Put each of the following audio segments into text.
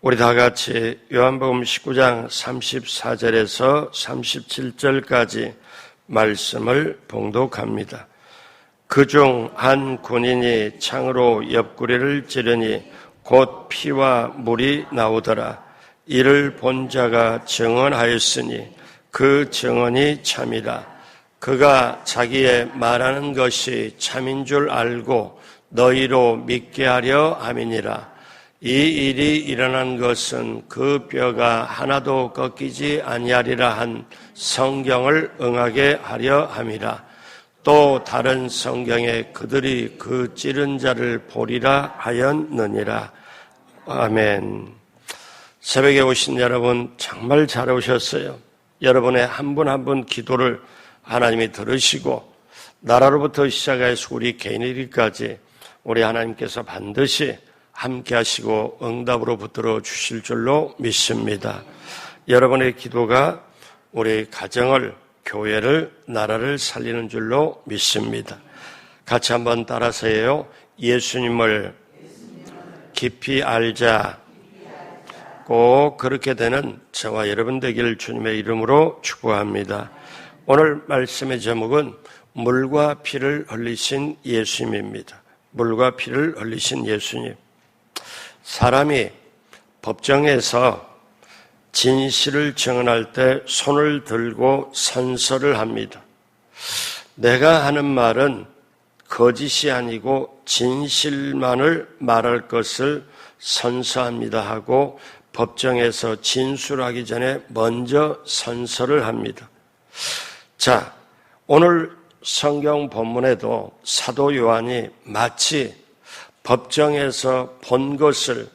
우리 다 같이 요한복음 19장 34절에서 37절까지 말씀을 봉독합니다. 그중 한 군인이 창으로 옆구리를 찌르니 곧 피와 물이 나오더라. 이를 본 자가 증언하였으니 그 증언이 참이라. 그가 자기의 말하는 것이 참인 줄 알고 너희로 믿게 하려 함이니라. 이 일이 일어난 것은 그 뼈가 하나도 꺾이지 아니하리라 한 성경을 응하게 하려 함이라. 또 다른 성경에 그들이 그 찌른 자를 보리라 하였느니라. 아멘. 새벽에 오신 여러분 정말 잘 오셨어요. 여러분의 한 분 한 분 기도를 하나님이 들으시고 나라로부터 시작해서 우리 개인에게까지 우리 하나님께서 반드시 함께 하시고 응답으로 붙들어 주실 줄로 믿습니다. 여러분의 기도가 우리 가정을, 교회를, 나라를 살리는 줄로 믿습니다. 같이 한번 따라서 해요. 예수님을 깊이 알자. 꼭 그렇게 되는 저와 여러분 되기를 주님의 이름으로 축복합니다. 오늘 말씀의 제목은 물과 피를 흘리신 예수님입니다. 물과 피를 흘리신 예수님. 사람이 법정에서 진실을 증언할 때 손을 들고 선서를 합니다. 내가 하는 말은 거짓이 아니고 진실만을 말할 것을 선서합니다 하고 법정에서 진술하기 전에 먼저 선서를 합니다. 자, 오늘 성경 본문에도 사도 요한이 마치 법정에서 본 것을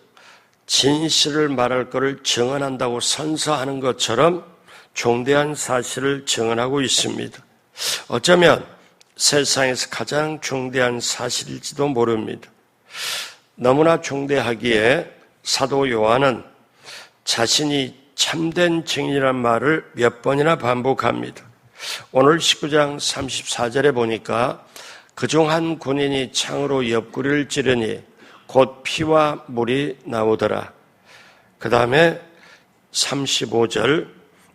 진실을 말할 것을 증언한다고 선서하는 것처럼 중대한 사실을 증언하고 있습니다. 어쩌면 세상에서 가장 중대한 사실일지도 모릅니다. 너무나 중대하기에 사도 요한은 자신이 참된 증인이란 말을 몇 번이나 반복합니다. 오늘 19장 34절에 보니까 그중 한 군인이 창으로 옆구리를 찌르니 곧 피와 물이 나오더라. 그 다음에 35절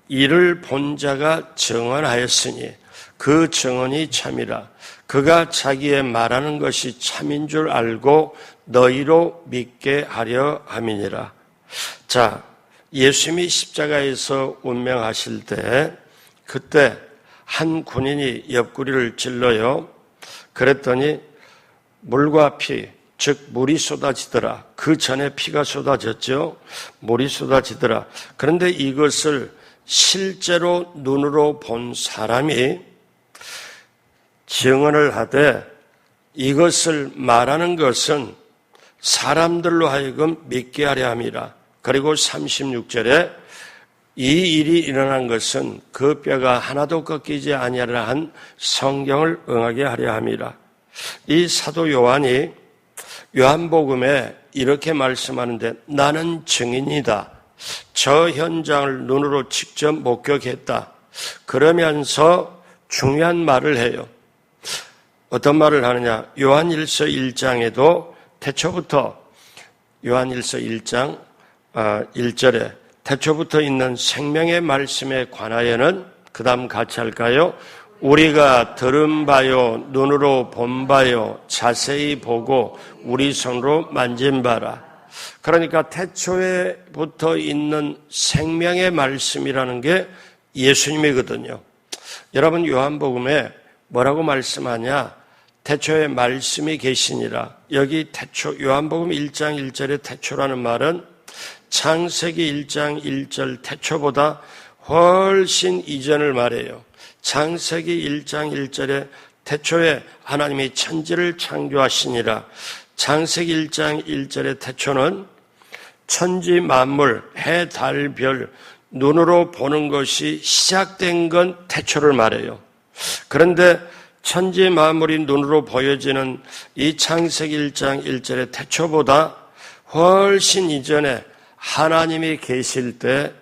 이를 본 자가 증언하였으니 그 증언이 참이라. 그가 자기의 말하는 것이 참인 줄 알고 너희로 믿게 하려 함이니라. 자, 예수님이 십자가에서 운명하실 때 그때 한 군인이 옆구리를 찔러요. 그랬더니 물과 피, 즉 물이 쏟아지더라. 그 전에 피가 쏟아졌죠. 물이 쏟아지더라. 그런데 이것을 실제로 눈으로 본 사람이 증언을 하되 이것을 말하는 것은 사람들로 하여금 믿게 하려 함이라. 그리고 36절에 이 일이 일어난 것은 그 뼈가 하나도 꺾이지 아니하리라 한 성경을 응하게 하려 함이라. 이 사도 요한이 요한복음에 이렇게 말씀하는데 나는 증인이다. 저 현장을 눈으로 직접 목격했다. 그러면서 중요한 말을 해요. 어떤 말을 하느냐. 요한일서 1장에도 태초부터 요한일서 1장 1절에 태초부터 있는 생명의 말씀에 관하여는 그 다음 같이 할까요? 우리가 들은 바요 눈으로 본 바요 자세히 보고 우리 손으로 만진 바라. 그러니까 태초에부터 있는 생명의 말씀이라는 게 예수님이거든요. 여러분 요한복음에 뭐라고 말씀하냐? 태초에 말씀이 계시니라. 여기 태초 요한복음 1장 1절의 태초라는 말은 창세기 1장 1절 태초보다 훨씬 이전을 말해요. 창세기 1장 1절에 태초에 하나님이 천지를 창조하시니라. 창세기 1장 1절의 태초는 천지 만물, 해, 달, 별, 눈으로 보는 것이 시작된 건 태초를 말해요. 그런데 천지 만물이 눈으로 보여지는 이 창세기 1장 1절의 태초보다 훨씬 이전에 하나님이 계실 때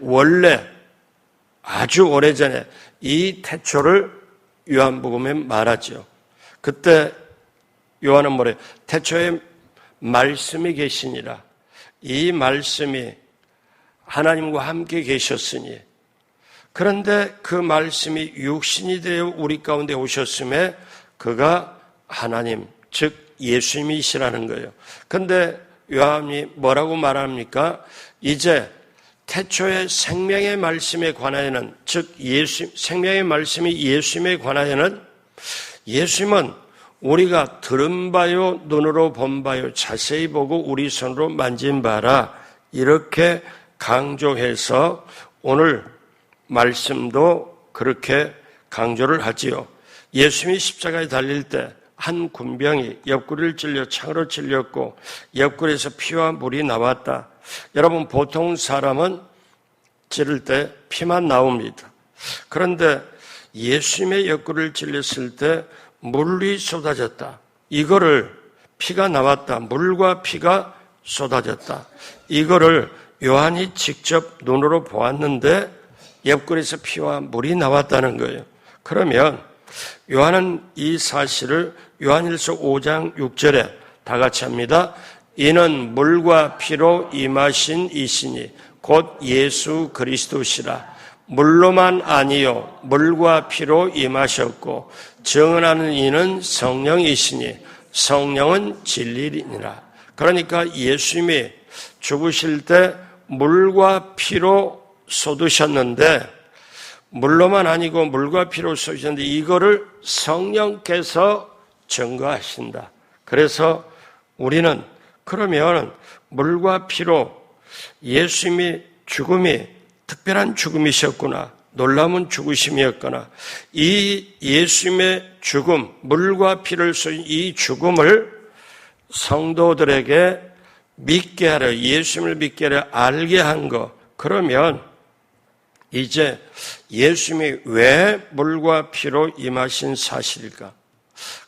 원래 아주 오래전에 이 태초를 요한복음에 말하죠. 그때 요한은 뭐래요? 태초에 말씀이 계시니라. 이 말씀이 하나님과 함께 계셨으니, 그런데 그 말씀이 육신이 되어 우리 가운데 오셨음에 그가 하나님, 즉 예수님이시라는 거예요. 그런데 요한이 뭐라고 말합니까? 이제 태초의 생명의 말씀에 관하여는, 즉 생명의 말씀이 예수님에 관하여는, 예수님은 우리가 들은 바요, 눈으로 본 바요, 자세히 보고 우리 손으로 만진 바라, 이렇게 강조해서 오늘 말씀도 그렇게 강조를 하지요. 예수님이 십자가에 달릴 때 한 군병이 옆구리를 찔려 창으로 찔렸고 옆구리에서 피와 물이 나왔다. 여러분, 보통 사람은 찌를 때 피만 나옵니다. 그런데 예수님의 옆구리를 찔렸을 때 물이 쏟아졌다. 이거를 피가 나왔다. 물과 피가 쏟아졌다. 이거를 요한이 직접 눈으로 보았는데 옆구리에서 피와 물이 나왔다는 거예요. 그러면 요한은 이 사실을 요한일서 5장 6절에 다 같이 합니다. 이는 물과 피로 임하신 이시니 곧 예수 그리스도시라. 물로만 아니요 물과 피로 임하셨고 증언하는 이는 성령이시니 성령은 진리니라. 그러니까 예수님이 죽으실 때 물과 피로 쏟으셨는데, 물로만 아니고 물과 피로 쏟으셨는데 이거를 성령께서 증거하신다. 그래서 우리는 그러면 물과 피로 예수님이 죽음이 특별한 죽음이셨구나, 놀라운 죽으심이었구나, 이 예수님의 죽음, 물과 피를 쏟은 이 죽음을 성도들에게 믿게 하려, 예수님을 믿게 하려 알게 한 것, 그러면 이제 예수님이 왜 물과 피로 임하신 사실일까?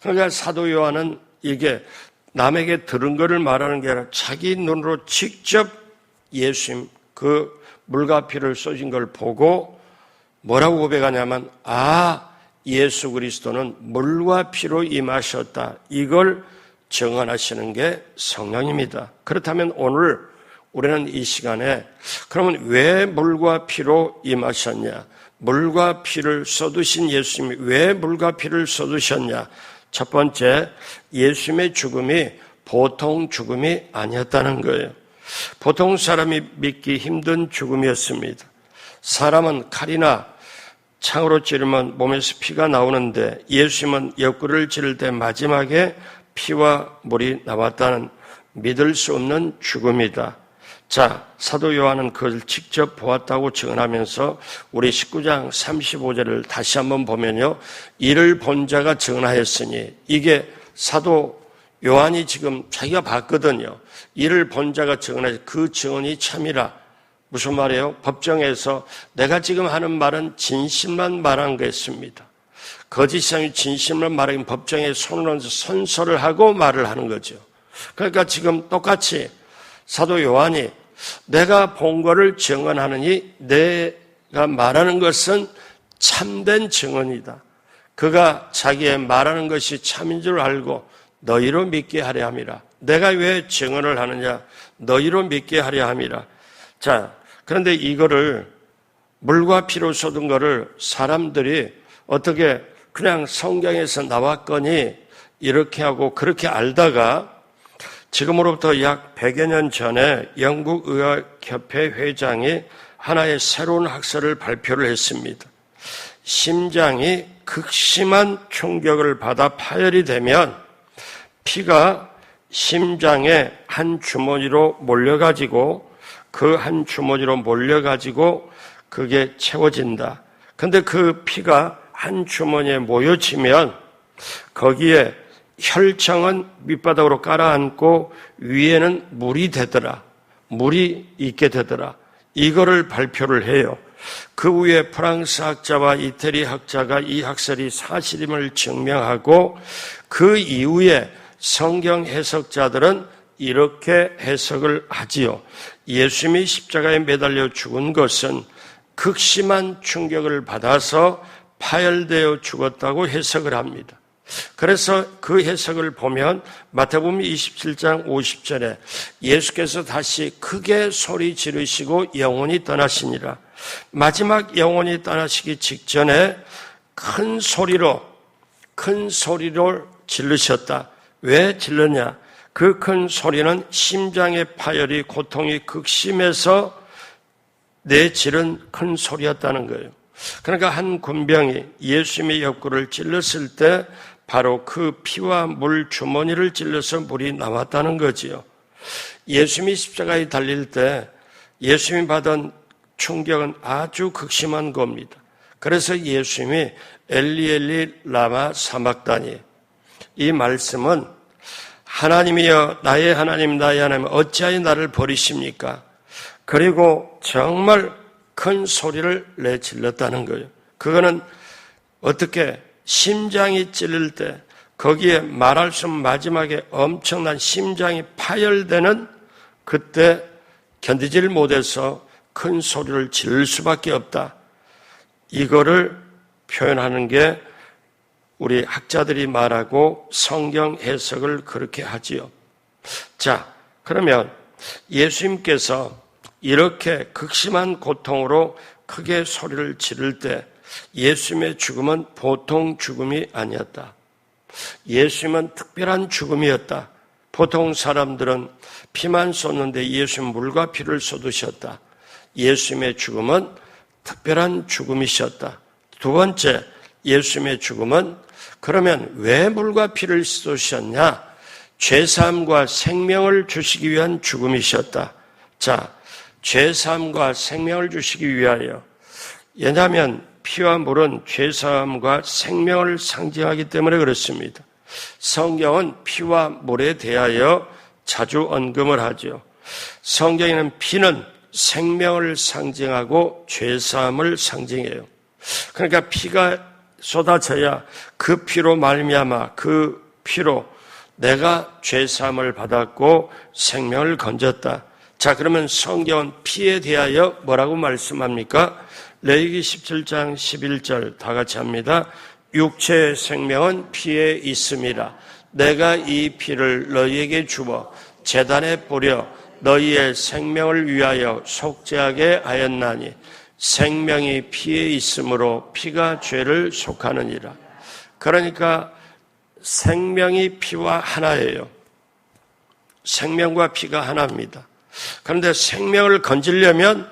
그러니까 사도 요한은 이게 남에게 들은 것을 말하는 게 아니라 자기 눈으로 직접 예수님 그 물과 피를 쏟은 걸 보고 뭐라고 고백하냐면, 예수 그리스도는 물과 피로 임하셨다. 이걸 증언하시는 게 성령입니다. 그렇다면 오늘 우리는 이 시간에 그러면 왜 물과 피로 임하셨냐? 물과 피를 쏟으신 예수님이 왜 물과 피를 쏟으셨냐? 첫 번째, 예수님의 죽음이 보통 죽음이 아니었다는 거예요. 보통 사람이 믿기 힘든 죽음이었습니다. 사람은 칼이나 창으로 찌르면 몸에서 피가 나오는데 예수님은 옆구리를 찌를 때 마지막에 피와 물이 나왔다는 믿을 수 없는 죽음이다. 자, 사도 요한은 그걸 직접 보았다고 증언하면서 우리 19장 35절을 다시 한번 보면요, 이를 본 자가 증언하였으니, 이게 사도 요한이 지금 자기가 봤거든요. 이를 본 자가 증언하였으니 그 증언이 참이라. 무슨 말이에요? 법정에서 내가 지금 하는 말은 진실만 말한 것입니다. 거짓이 아니고 진실만 말하긴 법정에 손을 얹어 선서를 하고 말을 하는 거죠. 그러니까 지금 똑같이 사도 요한이 내가 본 것을 증언하느니 내가 말하는 것은 참된 증언이다. 그가 자기의 말하는 것이 참인 줄 알고 너희로 믿게 하려 함이라. 내가 왜 증언을 하느냐? 너희로 믿게 하려 함이라. 자, 그런데 이거를 물과 피로 쏟은 거를 사람들이 어떻게 그냥 성경에서 나왔거니 이렇게 하고 그렇게 알다가 지금으로부터 약 100여 년 전에 영국 의학협회 회장이 하나의 새로운 학설을 발표를 했습니다. 심장이 극심한 충격을 받아 파열이 되면 피가 심장의 한 주머니로 몰려가지고 그 한 주머니로 몰려가지고 그게 채워진다. 근데 그 피가 한 주머니에 모여지면 거기에 혈청은 밑바닥으로 깔아앉고 위에는 물이 되더라. 물이 있게 되더라. 이거를 발표를 해요. 그 후에 프랑스 학자와 이태리 학자가 이 학설이 사실임을 증명하고 그 이후에 성경 해석자들은 이렇게 해석을 하지요. 예수님이 십자가에 매달려 죽은 것은 극심한 충격을 받아서 파열되어 죽었다고 해석을 합니다. 그래서 그 해석을 보면 마태복음 27장 50절에 예수께서 다시 크게 소리 지르시고 영혼이 떠나시니라. 마지막 영혼이 떠나시기 직전에 큰 소리로 지르셨다. 왜 질렀냐? 그 큰 소리는 심장의 파열이 고통이 극심해서 내지른 큰 소리였다는 거예요. 그러니까 한 군병이 예수님의 옆구리를 찔렀을 때 바로 그 피와 물 주머니를 찔러서 물이 나왔다는 거지요. 예수님이 십자가에 달릴 때 예수님이 받은 충격은 아주 극심한 겁니다. 그래서 예수님이 엘리 엘리 라마 사막다니, 이 말씀은 하나님이여 나의 하나님 나의 하나님 어찌하여 나를 버리십니까? 그리고 정말 큰 소리를 내질렀다는 거예요. 그거는 어떻게 심장이 찔릴 때 거기에 말할 수 없는 마지막에 엄청난 심장이 파열되는 그때 견디질 못해서 큰 소리를 지를 수밖에 없다. 이거를 표현하는 게 우리 학자들이 말하고 성경 해석을 그렇게 하지요. 자, 그러면 예수님께서 이렇게 극심한 고통으로 크게 소리를 지를 때 예수님의 죽음은 보통 죽음이 아니었다. 예수님은 특별한 죽음이었다. 보통 사람들은 피만 쏟는데 예수님은 물과 피를 쏟으셨다. 예수님의 죽음은 특별한 죽음이셨다. 두 번째, 예수님의 죽음은 그러면 왜 물과 피를 쏟으셨냐? 죄사함과 생명을 주시기 위한 죽음이셨다. 자, 죄사함과 생명을 주시기 위하여. 왜냐하면 피와 물은 죄사함과 생명을 상징하기 때문에 그렇습니다. 성경은 피와 물에 대하여 자주 언급을 하죠. 성경에는 피는 생명을 상징하고 죄사함을 상징해요. 그러니까 피가 쏟아져야 그 피로 말미암아 그 피로 내가 죄사함을 받았고 생명을 건졌다. 자, 그러면 성경은 피에 대하여 뭐라고 말씀합니까? 레위기 17장 11절 다 같이 합니다. 육체의 생명은 피에 있음이라. 내가 이 피를 너희에게 주어 제단에 뿌려 너희의 생명을 위하여 속죄하게 하였나니 생명이 피에 있으므로 피가 죄를 속하느니라. 그러니까 생명이 피와 하나예요. 생명과 피가 하나입니다. 그런데 생명을 건지려면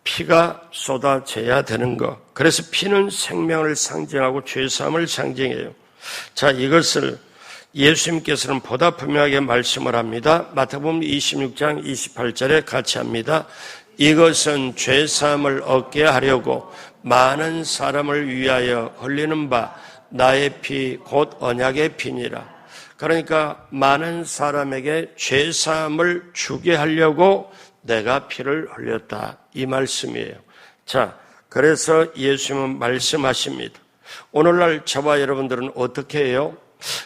피가 쏟아져야 되는 것. 그래서 피는 생명을 상징하고 죄사함을 상징해요. 자, 이것을 예수님께서는 보다 분명하게 말씀을 합니다. 마태복음 26장 28절에 같이 합니다. 이것은 죄사함을 얻게 하려고 많은 사람을 위하여 흘리는 바 나의 피 곧 언약의 피니라. 그러니까 많은 사람에게 죄사함을 주게 하려고 내가 피를 흘렸다. 이 말씀이에요. 자, 그래서 예수님은 말씀하십니다. 오늘날 저와 여러분들은 어떻게 해요?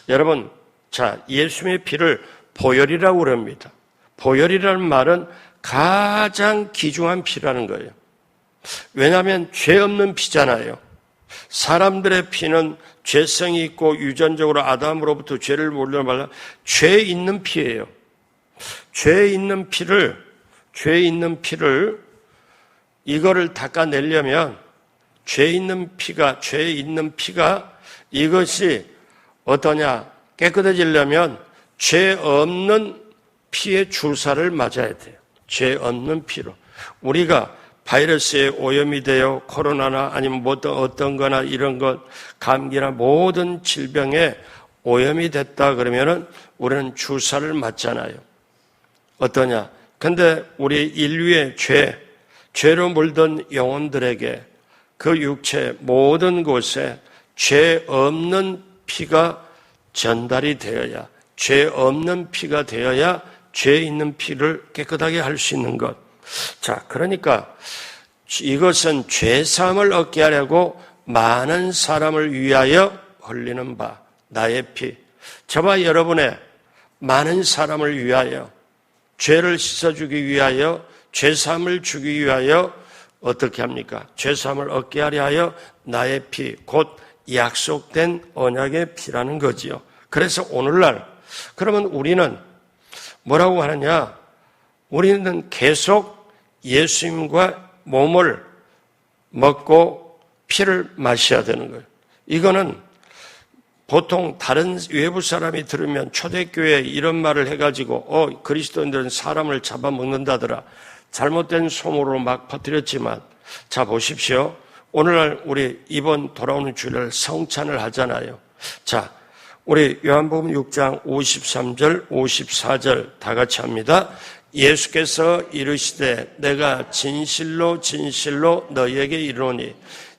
여러분, 자, 예수님의 피를 보혈이라고 그럽니다. 보혈이라는 말은 가장 귀중한 피라는 거예요. 왜냐하면 죄 없는 피잖아요. 사람들의 피는 죄성이 있고 유전적으로 아담으로부터 죄를 물려말라 죄 있는 피예요. 죄 있는 피를 이거를 닦아내려면 죄 있는 피가 이것이 어떠냐? 깨끗해지려면 죄 없는 피의 주사를 맞아야 돼요. 죄 없는 피로. 우리가 바이러스에 오염이 되어 코로나나 아니면 어떤 거나 이런 것, 감기나 모든 질병에 오염이 됐다 그러면은 우리는 주사를 맞잖아요. 어떠냐? 근데 우리 인류의 죄로 물든 영혼들에게 그 육체 모든 곳에 죄 없는 피가 전달이 되어야, 죄 없는 피가 되어야 죄 있는 피를 깨끗하게 할 수 있는 것. 자, 그러니까 이것은 죄사함을 얻게 하려고 많은 사람을 위하여 흘리는 바 나의 피. 저와 여러분의 많은 사람을 위하여, 죄를 씻어주기 위하여, 죄사함을 주기 위하여 어떻게 합니까? 죄사함을 얻게 하려 하여 나의 피, 곧 약속된 언약의 피라는 거지요. 그래서 오늘날 그러면 우리는 뭐라고 하느냐? 우리는 계속 예수님과 몸을 먹고 피를 마셔야 되는 거예요. 이거는 보통 다른 외부 사람이 들으면 초대교회에 이런 말을 해가지고 그리스도인들은 사람을 잡아먹는다더라. 잘못된 소문으로 막 퍼뜨렸지만 자 보십시오. 오늘날 우리 이번 돌아오는 주일날 성찬을 하잖아요. 자, 우리 요한복음 6장 53절, 54절 다 같이 합니다. 예수께서 이르시되 내가 진실로 진실로 너희에게 이르노니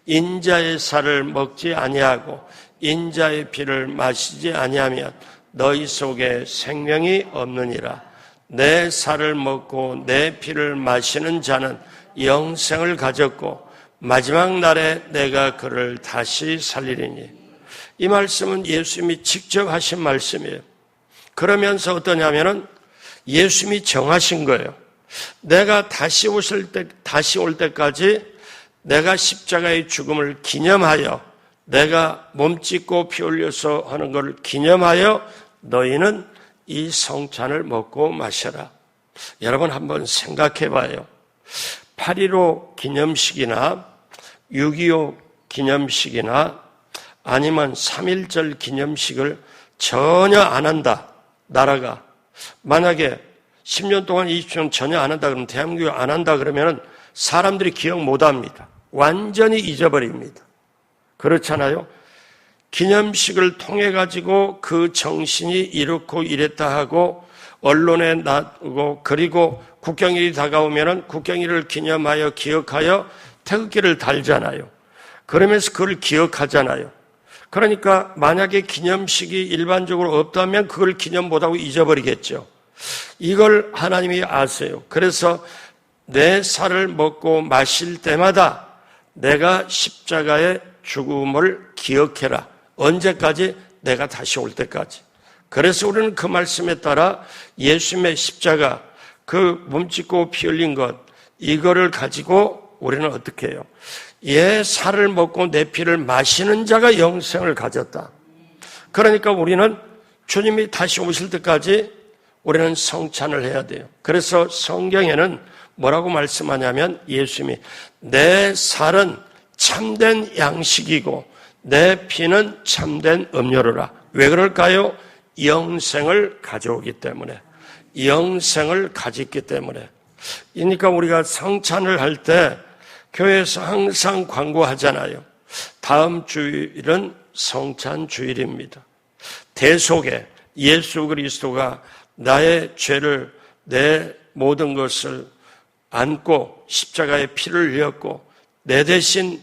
인자의 살을 먹지 아니하고 인자의 피를 마시지 아니하면 너희 속에 생명이 없느니라. 내 살을 먹고 내 피를 마시는 자는 영생을 가졌고 마지막 날에 내가 그를 다시 살리리니. 이 말씀은 예수님이 직접 하신 말씀이에요. 그러면서 어떠냐면은 예수님이 정하신 거예요. 내가 다시 올 때까지 내가 십자가의 죽음을 기념하여 내가 몸짓고 피 흘려서 하는 것을 기념하여 너희는 이 성찬을 먹고 마셔라. 여러분 한번 생각해 봐요. 8.15 기념식이나 6.25 기념식이나 아니면 3.1절 기념식을 전혀 안 한다. 나라가. 만약에 10년 동안 20년 전혀 안 한다 그러면 대한민국이 안 한다 그러면 사람들이 기억 못 합니다. 완전히 잊어버립니다. 그렇잖아요. 기념식을 통해 가지고 그 정신이 이렇고 이랬다 하고 언론에 나오고 그리고 국경일이 다가오면은 국경일을 기념하여 기억하여 태극기를 달잖아요. 그러면서 그걸 기억하잖아요. 그러니까 만약에 기념식이 일반적으로 없다면 그걸 기념 못하고 잊어버리겠죠. 이걸 하나님이 아세요. 그래서 내 살을 먹고 마실 때마다 내가 십자가의 죽음을 기억해라. 언제까지? 내가 다시 올 때까지. 그래서 우리는 그 말씀에 따라 예수님의 십자가, 그 몸짓고 피 흘린 것, 이거를 가지고 우리는 어떻게 해요? 얘 살을 먹고 내 피를 마시는 자가 영생을 가졌다. 그러니까 우리는 주님이 다시 오실 때까지 우리는 성찬을 해야 돼요. 그래서 성경에는 뭐라고 말씀하냐면 예수님이 내 살은 참된 양식이고 내 피는 참된 음료로라. 왜 그럴까요? 영생을 가져오기 때문에. 영생을 가졌기 때문에. 그러니까 우리가 성찬을 할 때 교회에서 항상 광고하잖아요. 다음 주일은 성찬 주일입니다. 대속에 예수 그리스도가 나의 죄를 내 모든 것을 안고 십자가에 피를 흘렸고 내 대신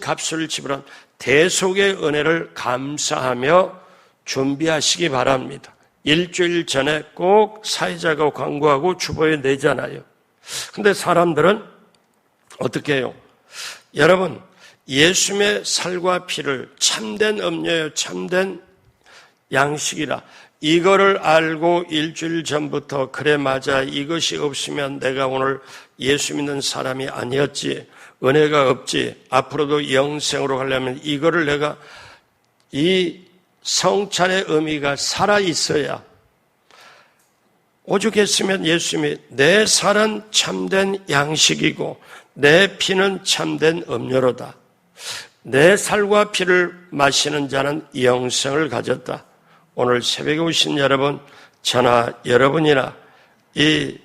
값을 지불한 대속의 은혜를 감사하며 준비하시기 바랍니다. 일주일 전에 꼭 사회자가 광고하고 주보에 내잖아요. 근데 사람들은 어떻게 해요? 여러분, 예수님의 살과 피를 참된 음료요, 참된 양식이라 이거를 알고 일주일 전부터 그래 맞아 이것이 없으면 내가 오늘 예수 믿는 사람이 아니었지, 은혜가 없지, 앞으로도 영생으로 가려면 이거를 내가 이 성찬의 의미가 살아있어야 오죽했으면 예수님이 내 살은 참된 양식이고 내 피는 참된 음료로다. 내 살과 피를 마시는 자는 영생을 가졌다. 오늘 새벽에 오신 여러분, 저나 여러분이나 이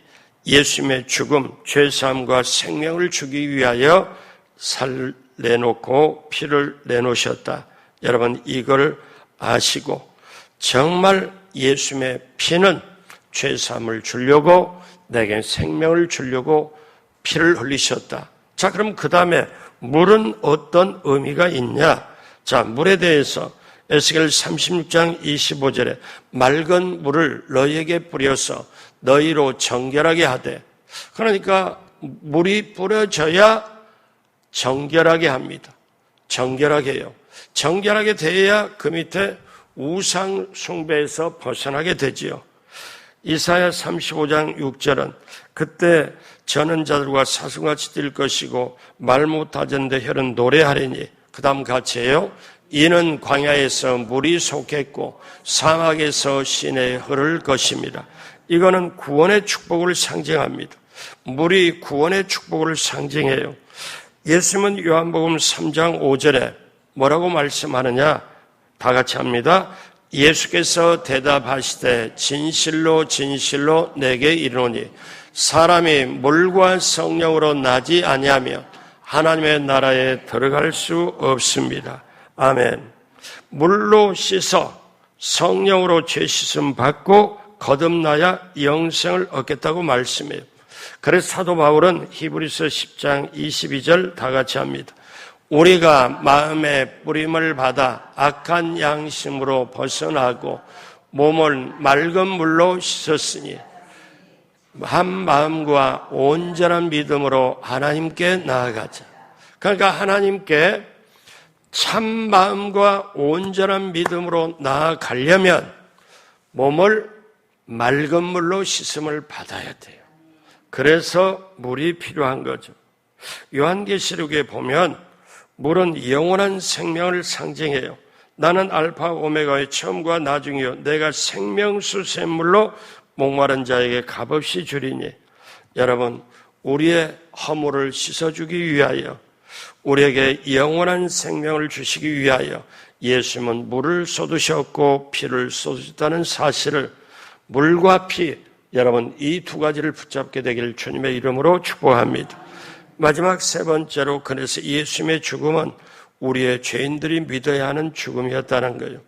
예수님의 죽음, 죄사함과 생명을 주기 위하여 살 내놓고 피를 내놓으셨다. 여러분 이걸 아시고 정말 예수님의 피는 죄사함을 주려고 내게 생명을 주려고 피를 흘리셨다. 자, 그럼 그 다음에 물은 어떤 의미가 있냐? 자, 물에 대해서 에스겔 36장 25절에 맑은 물을 너희에게 뿌려서 너희로 정결하게 하되, 그러니까 물이 뿌려져야 정결하게 합니다. 정결하게 해요. 정결하게 돼야 그 밑에 우상 숭배에서 벗어나게 되지요. 이사야 35장 6절은 그때 저는 자들과 사슴같이 뛸 것이고 말 못하던데 혀는 노래하리니 그 다음 같이 해요. 이는 광야에서 물이 솟겠고 사막에서 시내에 흐를 것입니다. 이거는 구원의 축복을 상징합니다. 물이 구원의 축복을 상징해요. 예수님은 요한복음 3장 5절에 뭐라고 말씀하느냐? 다 같이 합니다. 예수께서 대답하시되 진실로 진실로 내게 이르노니 사람이 물과 성령으로 나지 아니하며 하나님의 나라에 들어갈 수 없습니다. 아멘. 물로 씻어 성령으로 죄 씻음 받고 거듭나야 영생을 얻겠다고 말씀해요. 그래서 사도 바울은 히브리서 10장 22절 다 같이 합니다. 우리가 마음의 뿌림을 받아 악한 양심으로 벗어나고 몸을 맑은 물로 씻었으니 한 마음과 온전한 믿음으로 하나님께 나아가자. 그러니까 하나님께 참 마음과 온전한 믿음으로 나아가려면 몸을 맑은 물로 씻음을 받아야 돼요. 그래서 물이 필요한 거죠. 요한계시록에 보면 물은 영원한 생명을 상징해요. 나는 알파 오메가의 처음과 나중이요 내가 생명수 샘물로 목마른 자에게 값없이 주리니. 여러분, 우리의 허물을 씻어주기 위하여 우리에게 영원한 생명을 주시기 위하여 예수님은 물을 쏟으셨고 피를 쏟으셨다는 사실을, 물과 피, 여러분 이 두 가지를 붙잡게 되기를 주님의 이름으로 축복합니다. 마지막 세 번째로, 그래서 예수님의 죽음은 우리의 죄인들이 믿어야 하는 죽음이었다는 거예요.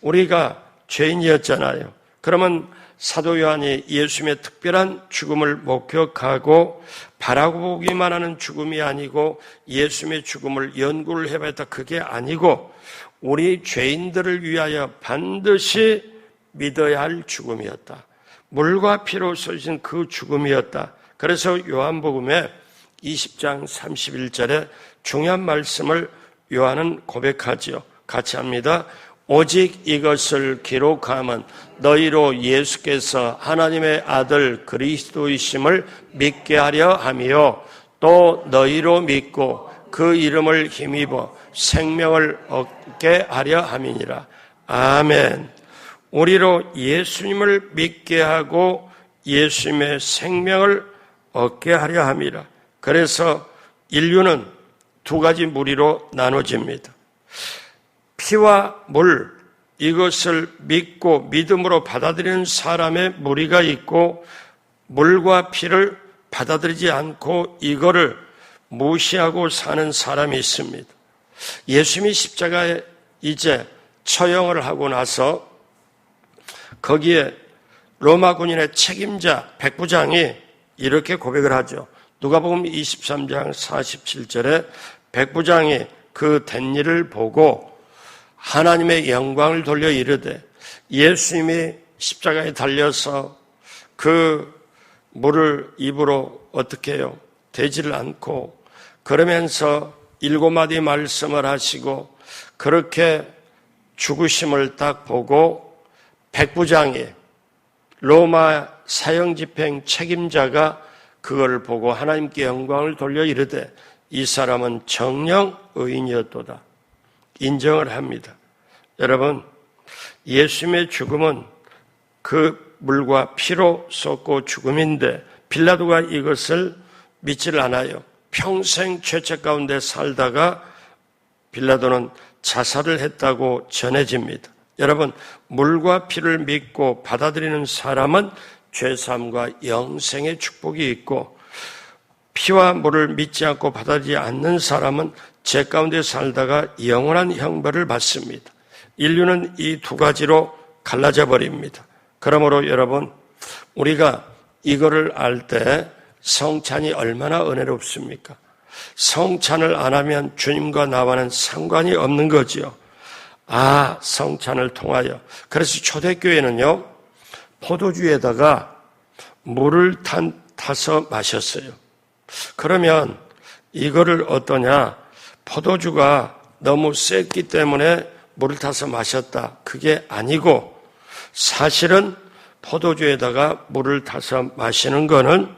우리가 죄인이었잖아요. 그러면 사도 요한이 예수님의 특별한 죽음을 목격하고 바라고 보기만 하는 죽음이 아니고 예수님의 죽음을 연구를 해봤다, 그게 아니고 우리 죄인들을 위하여 반드시 믿어야 할 죽음이었다. 물과 피로 쏟으신 그 죽음이었다. 그래서 요한복음에 20장 31절에 중요한 말씀을 요한은 고백하지요. 같이 합니다. 오직 이것을 기록함은 너희로 예수께서 하나님의 아들 그리스도이심을 믿게 하려 함이요 또 너희로 믿고 그 이름을 힘입어 생명을 얻게 하려 함이니라. 아멘. 우리로 예수님을 믿게 하고 예수님의 생명을 얻게 하려 함이라. 그래서 인류는 두 가지 무리로 나눠집니다. 피와 물, 이것을 믿고 믿음으로 받아들이는 사람의 무리가 있고, 물과 피를 받아들이지 않고 이거를 무시하고 사는 사람이 있습니다. 예수님이 십자가에 이제 처형을 하고 나서 거기에 로마 군인의 책임자 백부장이 이렇게 고백을 하죠. 누가복음 23장 47절에 백부장이 그 된 일을 보고 하나님의 영광을 돌려 이르되, 예수님이 십자가에 달려서 그 물을 입으로 어떻게 해요? 대지를 않고 그러면서 7마디 말씀을 하시고 그렇게 죽으심을 딱 보고 백부장이, 로마 사형집행 책임자가 그걸 보고 하나님께 영광을 돌려 이르되 이 사람은 정녕 의인이었도다. 인정을 합니다. 여러분, 예수님의 죽음은 그 물과 피로 쏟고 죽음인데 빌라도가 이것을 믿지를 않아요. 평생 죄책 가운데 살다가 빌라도는 자살을 했다고 전해집니다. 여러분, 물과 피를 믿고 받아들이는 사람은 죄사함과 영생의 축복이 있고, 피와 물을 믿지 않고 받아들이지 않는 사람은 죄 가운데 살다가 영원한 형벌을 받습니다. 인류는 이 두 가지로 갈라져 버립니다. 그러므로 여러분, 우리가 이거를 알 때 성찬이 얼마나 은혜롭습니까? 성찬을 안 하면 주님과 나와는 상관이 없는 거지요. 성찬을 통하여. 그래서 초대교회는요, 포도주에다가 물을 타서 마셨어요. 그러면 이거를 어떠냐? 포도주가 너무 셌기 때문에 물을 타서 마셨다. 그게 아니고, 사실은 포도주에다가 물을 타서 마시는 거는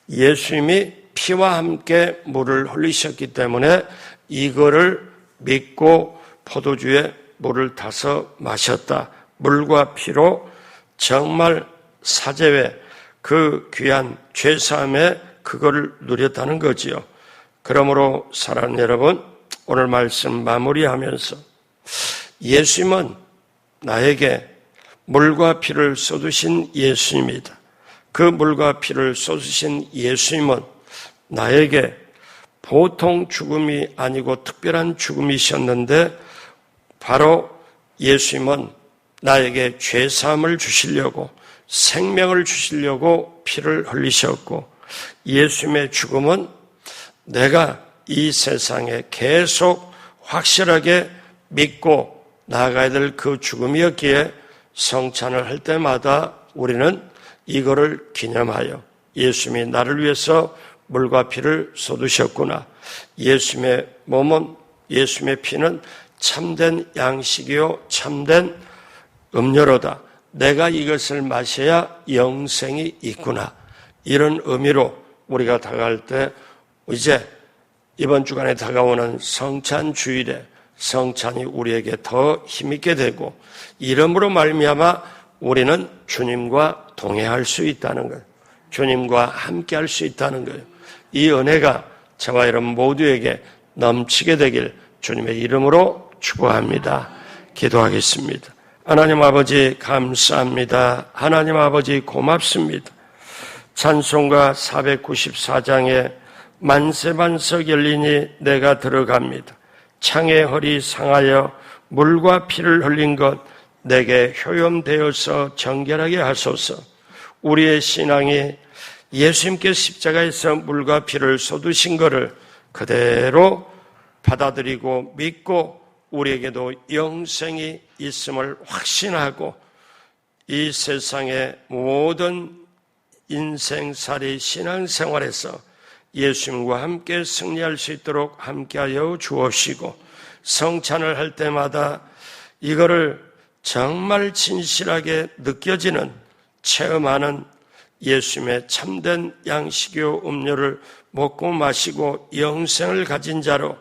예수님이 피와 함께 물을 흘리셨기 때문에 이거를 믿고 포도주에 물을 타서 마셨다. 물과 피로 정말 사제회 그 귀한 죄사함에 그거를 누렸다는 거지요. 그러므로 사랑하는 여러분, 오늘 말씀 마무리하면서 예수님은 나에게 물과 피를 쏟으신 예수님이다. 그 물과 피를 쏟으신 예수님은 나에게 보통 죽음이 아니고 특별한 죽음이셨는데 바로 예수님은 나에게 죄사함을 주시려고 생명을 주시려고 피를 흘리셨고 예수님의 죽음은 내가 이 세상에 계속 확실하게 믿고 나아가야 될 그 죽음이었기에 성찬을 할 때마다 우리는 이거를 기념하여 예수님이 나를 위해서 물과 피를 쏟으셨구나. 예수님의 몸은 예수님의 피는 참된 양식이요 참된 음료로다. 내가 이것을 마셔야 영생이 있구나. 이런 의미로 우리가 다가갈 때 이제 이번 주간에 다가오는 성찬 주일에 성찬이 우리에게 더 힘있게 되고 이름으로 말미암아 우리는 주님과 동행할 수 있다는 거예요. 주님과 함께할 수 있다는 거예요. 이 은혜가 저와 여러분 모두에게 넘치게 되길 주님의 이름으로 축복합니다. 기도하겠습니다. 하나님 아버지 감사합니다. 하나님 아버지 고맙습니다. 찬송가 494장에 만세반석 열리니 내가 들어갑니다. 창의 허리 상하여 물과 피를 흘린 것 내게 효염되어서 정결하게 하소서. 우리의 신앙이 예수님께 십자가에서 물과 피를 쏟으신 것을 그대로 받아들이고 믿고 우리에게도 영생이 있음을 확신하고 이 세상의 모든 인생살이 신앙생활에서 예수님과 함께 승리할 수 있도록 함께하여 주옵시고 성찬을 할 때마다 이거를 정말 진실하게 느껴지는 체험하는 예수님의 참된 양식이요 음료를 먹고 마시고 영생을 가진 자로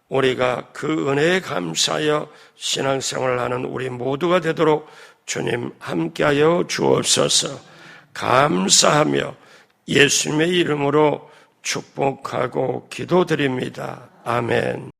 우리가 그 은혜에 감사하여 신앙생활을 하는 우리 모두가 되도록 주님 함께하여 주옵소서. 감사하며 예수님의 이름으로 축복하고 기도드립니다. 아멘.